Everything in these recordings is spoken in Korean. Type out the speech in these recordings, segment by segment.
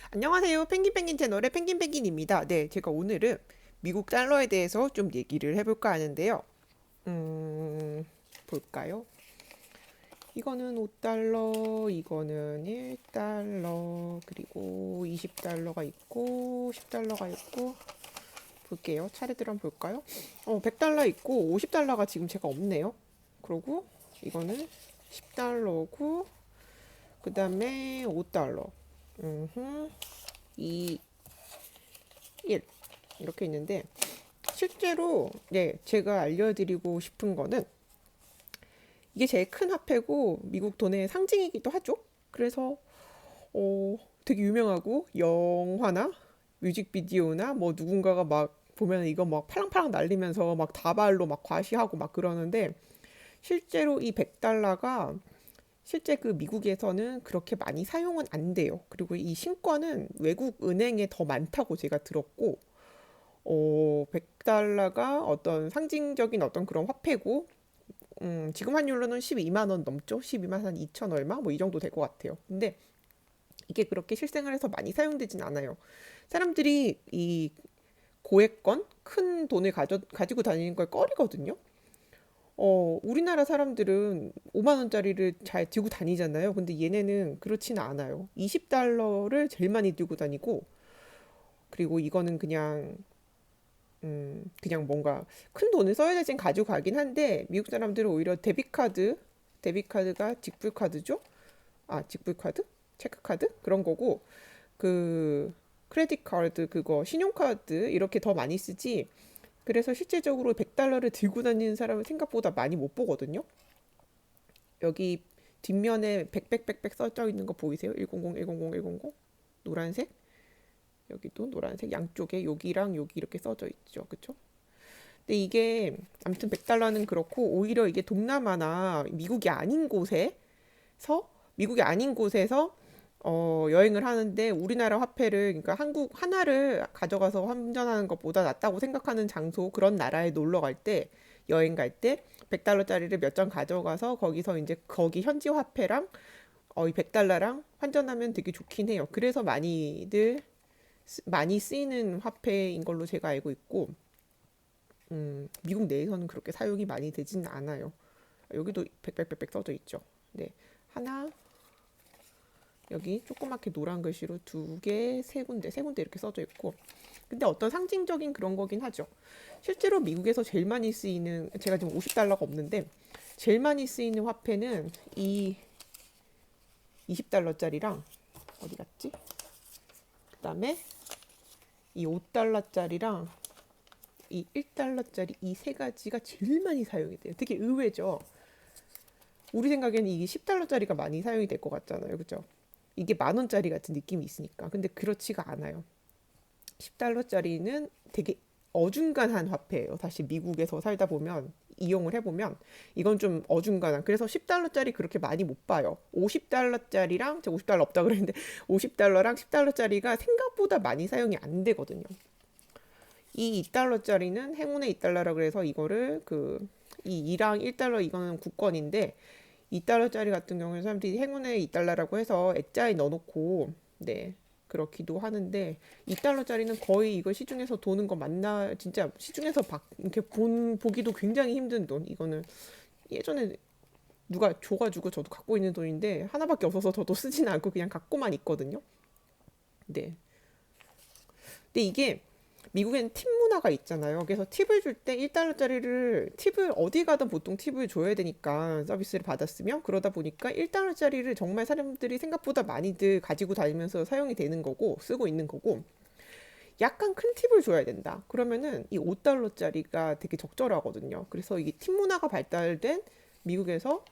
안녕하세요. 펭귄펭귄 채널의 펭귄펭귄입니다. 네, 제가 오늘은 미국 달러에 대해서 좀 얘기를 해볼까 하는데요. 볼까요? 이거는 5달러, 이거는 1달러, 그리고 20달러가 있고, 10달러가 있고, 볼게요. 차례대로 한번 볼까요? 100달러 있고, 50달러가 지금 제가 없네요. 그리고 이거는 10달러고, 그 다음에 5달러. 2, 1. 이렇게 있는데, 실제로 제가 알려드리고 싶은 거는 이게 제일 큰 화폐고 미국 돈의 상징이기도 하죠. 그래서 되게 유명하고 영화나 뮤직비디오나 뭐 누군가가 막 보면 이거 막 팔랑팔랑 날리면서 막 다발로 막 과시하고 막 그러는데, 실제로 이 100달러가 실제 그 미국에서는 그렇게 많이 사용은 안 돼요. 그리고 이 신권은 외국 은행에 더 많다고 제가 들었고, 100달러가 어떤 상징적인 어떤 그런 화폐고, 지금 환율로는 12만 원 넘죠? 12만 한 2천 얼마? 뭐 이 정도 될 것 같아요. 근데 이게 그렇게 실생활에서 많이 사용되진 않아요. 사람들이 이 고액권, 큰 돈을 가지고 다니는 걸 꺼리거든요. 우리나라 사람들은 5만 원짜리를 잘 들고 다니잖아요. 근데 얘네는 그렇지는 않아요. 20달러를 제일 많이 들고 다니고, 그리고 이거는 그냥 뭔가 큰 돈을 써야 될 땐 가지고 가긴 한데, 미국 사람들은 오히려 데비카드가 직불카드죠? 아, 직불카드? 체크카드? 그런 거고, 그, 크레딧 카드, 그거, 신용카드, 이렇게 더 많이 쓰지. 그래서 실제적으로 100달러를 들고 다니는 사람은 생각보다 많이 못 보거든요. 여기 뒷면에 백백백백 써져 있는 거 보이세요? 100, 100, 100. 노란색? 여기도 노란색. 양쪽에 여기랑 여기 이렇게 써져 있죠. 그쵸? 근데 이게 아무튼 100달러는 그렇고, 오히려 이게 동남아나 미국이 아닌 곳에서 여행을 하는데, 우리나라 화폐를, 그러니까 한국 하나를 가져가서 환전하는 것보다 낫다고 생각하는 장소, 그런 나라에 놀러 갈 때, 여행 갈 때 100달러짜리를 몇 장 가져가서 거기서 이제 거기 현지 화폐랑 이 100달러랑 환전하면 되게 좋긴 해요. 그래서 많이 쓰이는 화폐인 걸로 제가 알고 있고, 미국 내에서는 그렇게 사용이 많이 되지는 않아요. 여기도 백백백백 써져 있죠. 네. 하나, 여기 조그맣게 노란 글씨로 두 개, 세 군데 이렇게 써져 있고. 근데 어떤 상징적인 그런 거긴 하죠. 실제로 미국에서 제일 많이 쓰이는, 제가 지금 50달러가 없는데, 제일 많이 쓰이는 화폐는 이 20달러짜리랑, 어디 갔지? 그 다음에 이 5달러짜리랑 이 1달러짜리 이 세 가지가 제일 많이 사용이 돼요. 되게 의외죠. 우리 생각에는 이게 10달러짜리가 많이 사용이 될 것 같잖아요. 그죠? 이게 만 원짜리 같은 느낌이 있으니까. 근데 그렇지가 않아요. 10달러짜리는 되게 어중간한 화폐예요. 사실 미국에서 살다 보면, 이용을 해보면 이건 좀 어중간한. 그래서 10달러짜리 그렇게 많이 못 봐요. 50달러짜리랑, 제가 50달러 없다 그랬는데 50달러랑 10달러짜리가 생각보다 많이 사용이 안 되거든요. 이 2달러짜리는 행운의 2달러라 그래서 이거를 이 2랑 1달러 이거는 국권인데, 2달러짜리 같은 경우는 사람들이 행운의 2달러라고 해서 액자에 넣어놓고, 네, 그렇기도 하는데, 2달러짜리는 거의 이거 시중에서 도는 거 맞나, 진짜 시중에서 이렇게 보기도 굉장히 힘든 돈. 이거는 예전에 누가 줘가지고 저도 갖고 있는 돈인데, 하나밖에 없어서 저도 쓰지는 않고 그냥 갖고만 있거든요. 네. 근데 이게 미국엔 팁 문화가 있잖아요. 그래서 팁을 줄 때 1달러짜리를 팁을 어디 가든 보통 팁을 줘야 되니까, 서비스를 받았으면, 그러다 보니까 1달러짜리를 정말 사람들이 생각보다 많이들 가지고 다니면서 사용이 되는 거고 쓰고 있는 거고, 약간 큰 팁을 줘야 된다. 그러면은 이 5달러짜리가 되게 적절하거든요. 그래서 이게 팁 문화가 발달된 미국에서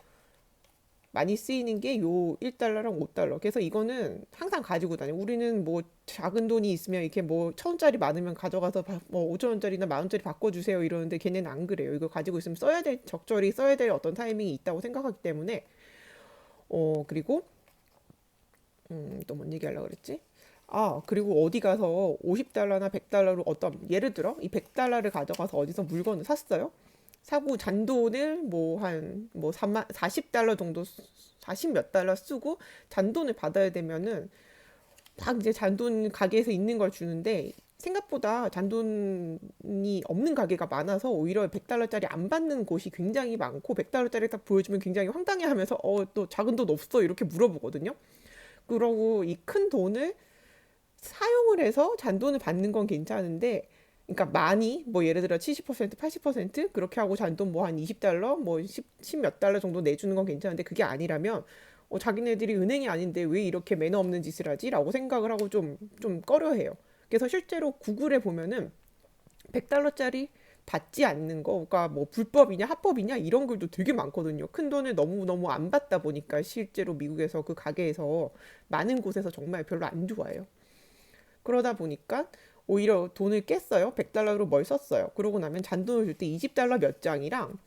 많이 쓰이는 게 요 1달러랑 5달러. 그래서 이거는 항상 가지고 다녀요. 우리는 뭐 작은 돈이 있으면 이렇게 뭐 1,000원짜리 많으면 가져가서 뭐 5,000원짜리나 만 원짜리 바꿔주세요 이러는데, 걔네는 안 그래요. 이거 가지고 있으면 적절히 써야 될 어떤 타이밍이 있다고 생각하기 때문에. 그리고 또 뭔 얘기 하려고 그랬지? 아, 그리고 어디 가서 50달러나 100달러로 어떤, 예를 들어 이 100달러를 가져가서 어디서 물건을 샀어요. 사고 잔돈을 뭐 한 뭐 40달러 정도, 40 몇 달러 쓰고 잔돈을 받아야 되면은 막 이제 잔돈 가게에서 있는 걸 주는데 생각보다 잔돈이 없는 가게가 많아서 오히려 100달러짜리 안 받는 곳이 굉장히 많고 100달러짜리 딱 보여주면 굉장히 황당해하면서 또 작은 돈 없어 이렇게 물어보거든요. 그러고 이 큰 돈을 사용을 해서 잔돈을 받는 건 괜찮은데 그러니까 많이 뭐 예를 들어 70% 80% 그렇게 하고 잔돈 뭐 한 20달러 뭐 10 몇 달러 정도 내주는 건 괜찮은데 그게 아니라면 자기네들이 은행이 아닌데 왜 이렇게 매너 없는 짓을 하지? 라고 생각을 하고 좀 꺼려해요. 그래서 실제로 구글에 보면은 100달러짜리 받지 않는 거가 뭐 불법이냐 합법이냐 이런 글도 되게 많거든요. 큰 돈을 너무너무 안 받다 보니까 실제로 미국에서 그 가게에서 많은 곳에서 정말 별로 안 좋아해요. 그러다 보니까 오히려 돈을 깼어요. 100달러로 뭘 썼어요. 그러고 나면 잔돈을 줄 때 20달러 몇 장이랑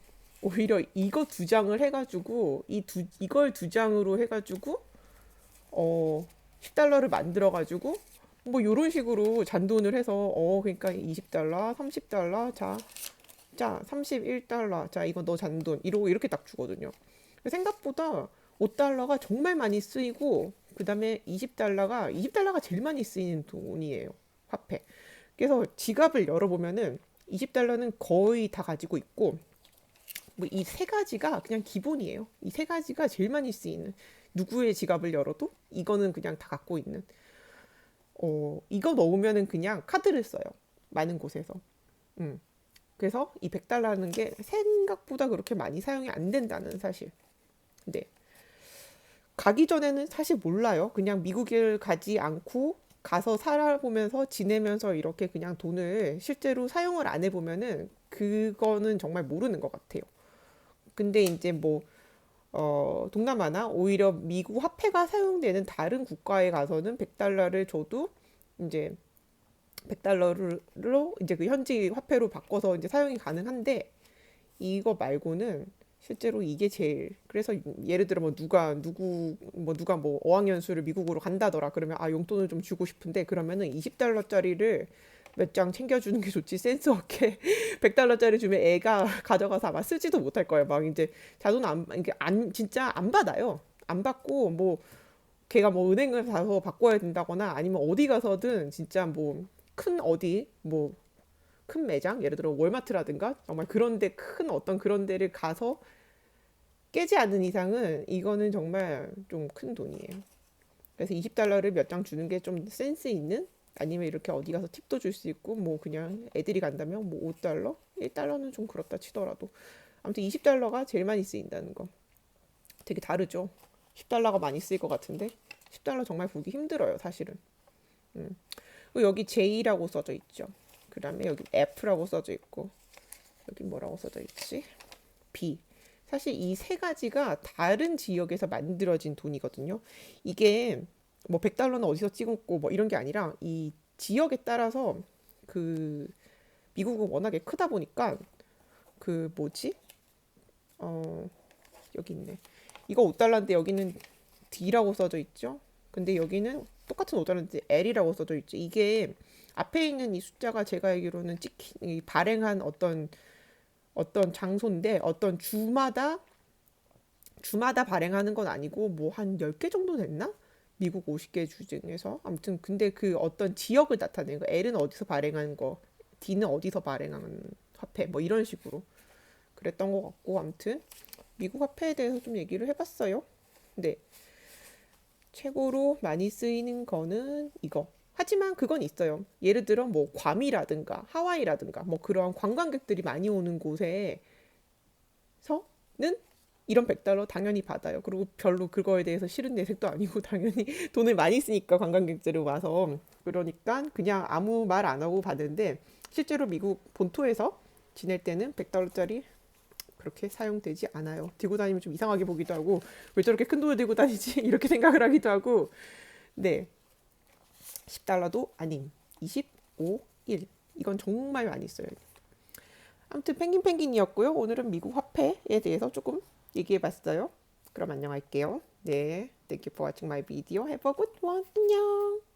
오히려 이거 두 장을 해가지고 이걸 두 장으로 해가지고 10달러를 만들어가지고 뭐 요런 식으로 잔돈을 해서 그러니까 20달러 30달러 자 31달러 자 이거 너 잔돈 이러고 이렇게 딱 주거든요. 생각보다 5달러가 정말 많이 쓰이고 그 다음에 20달러가 제일 많이 쓰이는 돈이에요. 화폐. 그래서 지갑을 열어보면은 20달러는 거의 다 가지고 있고 뭐 이 세 가지가 그냥 기본이에요. 이 세 가지가 제일 많이 쓰이는 누구의 지갑을 열어도 이거는 그냥 다 갖고 있는 이거 넣으면은 그냥 카드를 써요. 많은 곳에서. 음. 그래서 이 100달러라는 게 생각보다 그렇게 많이 사용이 안 된다는 사실. 근데 가기 전에는 사실 몰라요. 그냥 미국을 가지 않고 가서 살아보면서 지내면서 이렇게 그냥 돈을 실제로 사용을 안 해보면은 그거는 정말 모르는 것 같아요. 근데 이제 뭐 동남아나 오히려 미국 화폐가 사용되는 다른 국가에 가서는 100달러를 줘도 이제 100달러로 이제 그 현지 화폐로 바꿔서 이제 사용이 가능한데 이거 말고는 실제로 이게 제일 그래서 예를 들어 뭐 누가 뭐 어학연수를 미국으로 간다더라 그러면 용돈을 좀 주고 싶은데 그러면은 20달러짜리를 몇 장 챙겨주는 게 좋지 센스 없게 100달러짜리 주면 애가 가져가서 아마 쓰지도 못할 거예요. 막 이제 자돈 이게 진짜 안 받아요. 안 받고 뭐 걔가 뭐 은행을 가서 바꿔야 된다거나 아니면 어디 가서든 진짜 뭐 큰 어디 뭐 큰 매장 예를 들어 월마트라든가 정말 그런데 큰 어떤 그런 데를 가서 깨지 않는 이상은 이거는 정말 좀 큰 돈이에요. 그래서 20달러를 몇 장 주는 게 좀 센스 있는 아니면 이렇게 어디 가서 팁도 줄 수 있고 뭐 그냥 애들이 간다면 뭐 5달러? 1달러는 좀 그렇다 치더라도 아무튼 20달러가 제일 많이 쓰인다는 거 되게 다르죠. 10달러가 많이 쓰일 것 같은데 10달러 정말 보기 힘들어요 사실은. 그리고 여기 J라고 써져 있죠. 그 다음에 여기 F라고 써져 있고 여기 뭐라고 써져 있지? B. 사실 이 세 가지가 다른 지역에서 만들어진 돈이거든요. 이게 뭐 100달러는 어디서 찍었고 뭐 이런 게 아니라 이 지역에 따라서 그 미국은 워낙에 크다 보니까 그 뭐지? 여기 있네. 이거 5달러인데 여기는 D라고 써져 있죠. 근데 여기는 똑같은 5달러인데 L이라고 써져 있죠. 이게 앞에 있는 이 숫자가 제가 알기로는 이 발행한 어떤 장소인데 어떤 주마다 발행하는 건 아니고 뭐 한 10개 정도 됐나? 미국 50개 주 중에서 아무튼 근데 그 어떤 지역을 나타내는 거 L은 어디서 발행한 거 D는 어디서 발행한 화폐 뭐 이런 식으로 그랬던 것 같고 아무튼 미국 화폐에 대해서 좀 얘기를 해봤어요. 근데 최고로 많이 쓰이는 거는 이거. 하지만 그건 있어요. 예를 들어 뭐 괌이라든가 하와이라든가 뭐 그런 관광객들이 많이 오는 곳에서는 이런 100달러 당연히 받아요. 그리고 별로 그거에 대해서 싫은 내색도 아니고 당연히 돈을 많이 쓰니까 관광객들이 와서 그러니까 그냥 아무 말 안 하고 받는데 실제로 미국 본토에서 지낼 때는 100달러짜리 그렇게 사용되지 않아요. 들고 다니면 좀 이상하게 보기도 하고 왜 저렇게 큰 돈을 들고 다니지 이렇게 생각을 하기도 하고 네 10달러도 아닌 25, 1 이건 정말 많이 써요. 아무튼 펭귄이었고요. 오늘은 미국 화폐에 대해서 조금 얘기해봤어요. 그럼 안녕할게요. 네, thank you for watching my video. Have a good one. 안녕.